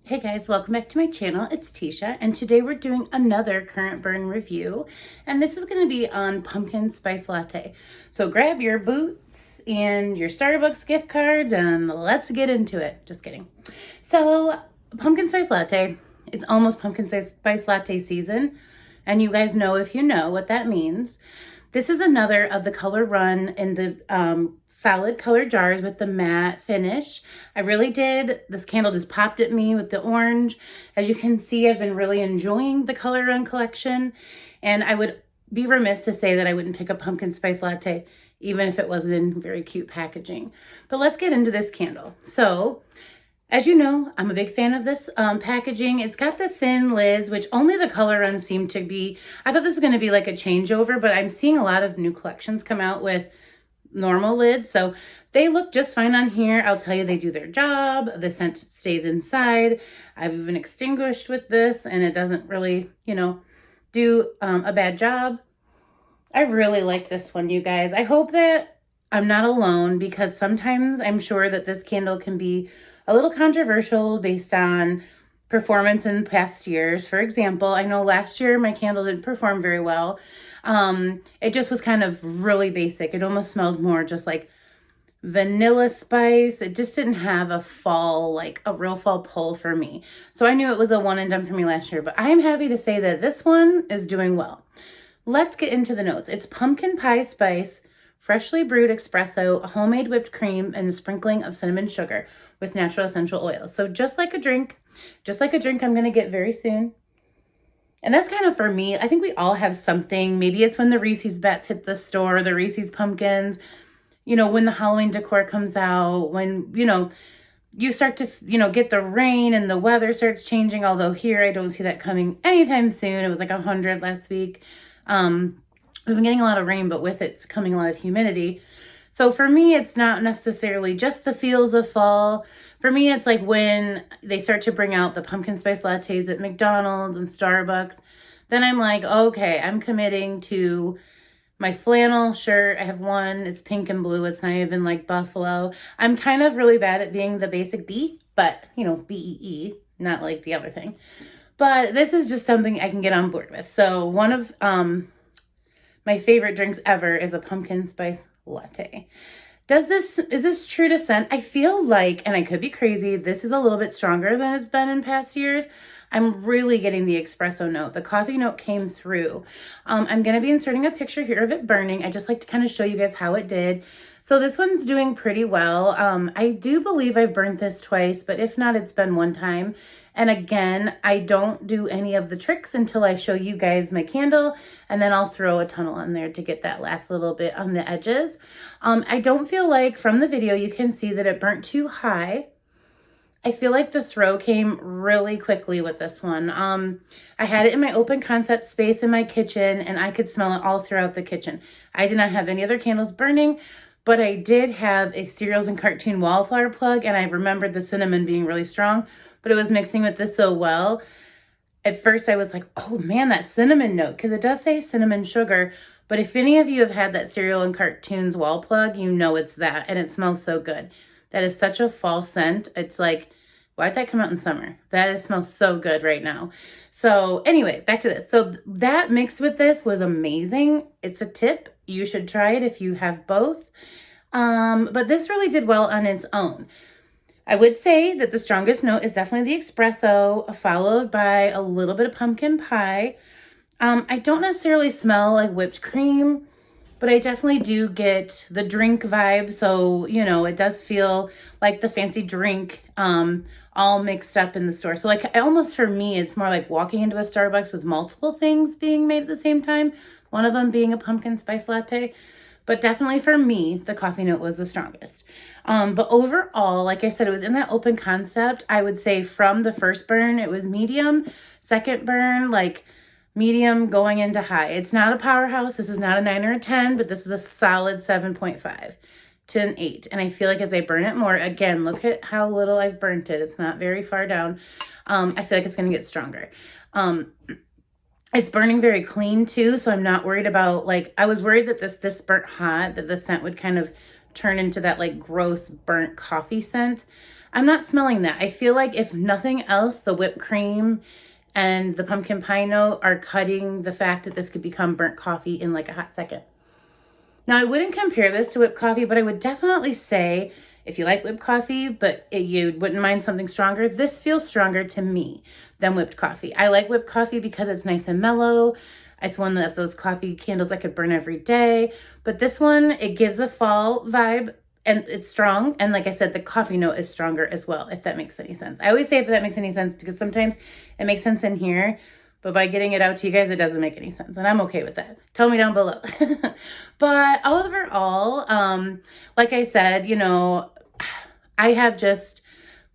Hey guys, welcome back to my channel. It's Teesha, and today we're doing another current burn review, and this is going to be on Pumpkin Spice Latte. So grab your boots and your Starbucks gift cards and let's get into it. Just kidding. So Pumpkin Spice Latte, it's almost Pumpkin Spice Latte season, and you guys know if you know what that means. This is another of the color run in the solid color jars with the matte finish. I really did. This candle just popped at me with the orange. As you can see, I've been really enjoying the color run collection, and I would be remiss to say that I wouldn't pick a Pumpkin Spice Latte even if it wasn't in very cute packaging. But let's get into this candle. So as you know, I'm a big fan of this packaging. It's got the thin lids, which only the color runs seem to be. I thought this was going to be like a changeover, but I'm seeing a lot of new collections come out with normal lids. So they look just fine on here. I'll tell you, they do their job. The scent stays inside. I've even extinguished with this and it doesn't really, do a bad job. I really like this one, you guys. I hope that I'm not alone because sometimes I'm sure that this candle can be a little controversial based on performance in past years. For example, I know last year my candle didn't perform very well. It just was kind of really basic. It almost smelled more just like vanilla spice. It just didn't have a fall, like a real fall pull for me. So I knew it was a one and done for me last year, but I'm happy to say that this one is doing well. Let's get into the notes. It's pumpkin pie spice, freshly brewed espresso, homemade whipped cream, and a sprinkling of cinnamon sugar with natural essential oils. So just like a drink I'm going to get very soon. And that's kind of for me. I think we all have something. Maybe it's when the Reese's Bets hit the store, the Reese's Pumpkins, when the Halloween decor comes out, when, you start to, get the rain and the weather starts changing. Although here, I don't see that coming anytime soon. It was like 100 last week. We've been getting a lot of rain, but with it's coming a lot of humidity. So for me, it's not necessarily just the feels of fall. For me, it's like when they start to bring out the pumpkin spice lattes at McDonald's and Starbucks, then I'm like, okay, I'm committing to my flannel shirt. I have one, it's pink and blue. It's not even like buffalo. I'm kind of really bad at being the basic B, but BEE, not like the other thing. But this is just something I can get on board with. So one of my favorite drinks ever is a pumpkin spice latte. Is this true to scent? I feel like, and I could be crazy, this is a little bit stronger than it's been in past years. I'm really getting the espresso note. The coffee note came through. I'm going to be inserting a picture here of it burning. I just like to kind of show you guys how it did. So this one's doing pretty well. I do believe I've burnt this twice, but if not, it's been one time. And again, I don't do any of the tricks until I show you guys my candle, and then I'll throw a tunnel on there to get that last little bit on the edges. I don't feel like from the video, you can see that it burnt too high. I feel like the throw came really quickly with this one. I had it in my open concept space in my kitchen, and I could smell it all throughout the kitchen. I did not have any other candles burning, but I did have a Cereals and Cartoon wallflower plug, and I remembered the cinnamon being really strong, but it was mixing with this so well. At first, I was like, oh man, that cinnamon note, because it does say cinnamon sugar, but if any of you have had that Cereal and Cartoons wall plug, you know it's that, and it smells so good. That is such a fall scent. It's like, why'd that come out in summer? That smells so good right now. So anyway, back to this. So that mixed with this was amazing. It's a tip. You should try it if you have both. But this really did well on its own. I would say that the strongest note is definitely the espresso, followed by a little bit of pumpkin pie. I don't necessarily smell like whipped cream, but I definitely do get the drink vibe. So, it does feel like the fancy drink all mixed up in the store. So like almost for me, it's more like walking into a Starbucks with multiple things being made at the same time. One of them being a pumpkin spice latte. But definitely for me, the coffee note was the strongest. But overall, like I said, it was in that open concept. I would say from the first burn, it was medium. Second burn, like medium going into high. It's not a powerhouse. This is not a 9 or a 10, but this is a solid 7.5 to an 8. And I feel like as I burn it more, again, look at how little I've burnt it. It's not very far down. I feel like it's going to get stronger. It's burning very clean too, so I'm not worried about, like, I was worried that this burnt hot, that the scent would kind of turn into that like gross burnt coffee scent. I'm not smelling that. I feel like if nothing else, the whipped cream and the pumpkin pie note are cutting the fact that this could become burnt coffee in like a hot second. Now, I wouldn't compare this to whipped coffee, but I would definitely say if you like whipped coffee, but you wouldn't mind something stronger, this feels stronger to me than whipped coffee. I like whipped coffee because it's nice and mellow. It's one of those coffee candles I could burn every day. But this one, it gives a fall vibe and it's strong. And like I said, the coffee note is stronger as well, if that makes any sense. I always say if that makes any sense because sometimes it makes sense in here, but by getting it out to you guys, it doesn't make any sense. And I'm okay with that. Tell me down below. But overall, like I said, you know, I have just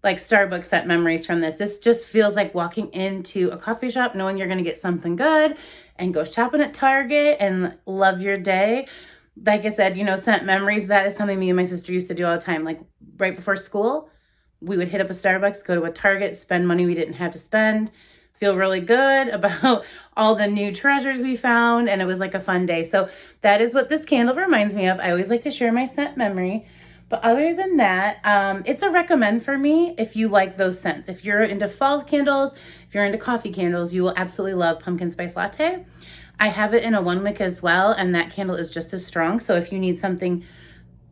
like Starbucks set memories from this. This just feels like walking into a coffee shop, knowing you're going to get something good and go shopping at Target and love your day. Like I said, you know, scent memories, that is something me and my sister used to do all the time. Like right before school, we would hit up a Starbucks, go to a Target, spend money we didn't have to spend, feel really good about all the new treasures we found, and it was like a fun day. So that is what this candle reminds me of. I always like to share my scent memory. But other than that, it's a recommend for me if you like those scents. If you're into fall candles, if you're into coffee candles, you will absolutely love Pumpkin Spice Latte. I have it in a 1 wick as well, and that candle is just as strong. So if you need something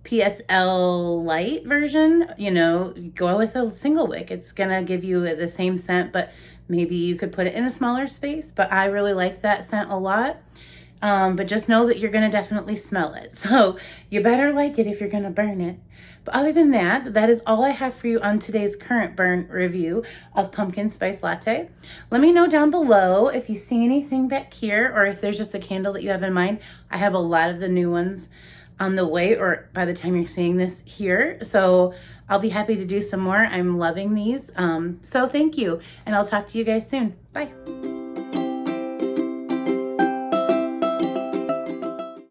PSL light version, you know, go with a single wick. It's gonna give you the same scent, but maybe you could put it in a smaller space. But I really like that scent a lot. But just know that you're gonna definitely smell it. So you better like it if you're gonna burn it. But other than that, that is all I have for you on today's current burn review of Pumpkin Spice Latte. Let me know down below if you see anything back here or if there's just a candle that you have in mind. I have a lot of the new ones on the way, or by the time you're seeing this here. So I'll be happy to do some more. I'm loving these. So thank you, and I'll talk to you guys soon. Bye.